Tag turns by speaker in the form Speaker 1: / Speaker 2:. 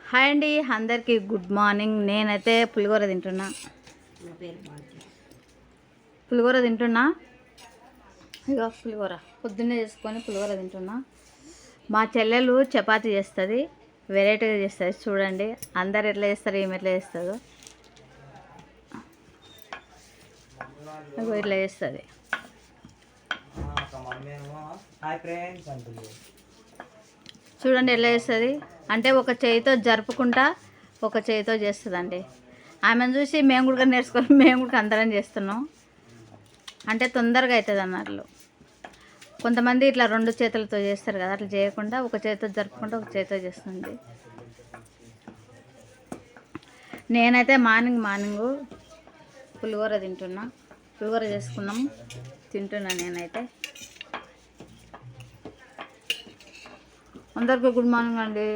Speaker 1: Hi అండి, అందరికీ good morning. నేనైతే పులిహోర తింటున్నా. ఇక పులిహోర పొద్దున్నే చేసుకొని పులిహోర తింటున్నా. మా చెల్లెలు చపాతీ చేస్తుంది, వెరైటీగా చేస్తుంది. చూడండి అందరు ఎట్లా చేస్తారు, ఏమి ఎట్లా చేస్తుందో. ఇట్లా చేస్తుంది. చూడండి ఎట్లా చేస్తుంది అంటే ఒక చేయితో జరుపుకుంటా ఒక చేయితో చేస్తుందండి. ఆమెను చూసి మేము కూడా నేర్చుకొని మేము కూడా అందరం చేస్తున్నాం. అంటే తొందరగా అవుతుంది అన్నట్లు. కొంతమంది ఇట్లా 2 చేతులతో చేస్తారు కదా, అట్లా చేయకుండా ఒక చేతితో జరుపుకుంటూ ఒక చేతితో చేస్తుంది. నేనైతే మార్నింగ్ పులిహోర తింటున్నా. పులిహోర చేసుకున్నాం, తింటున్నా నేనైతే. అందరికీ గుడ్ మార్నింగ్ అండి.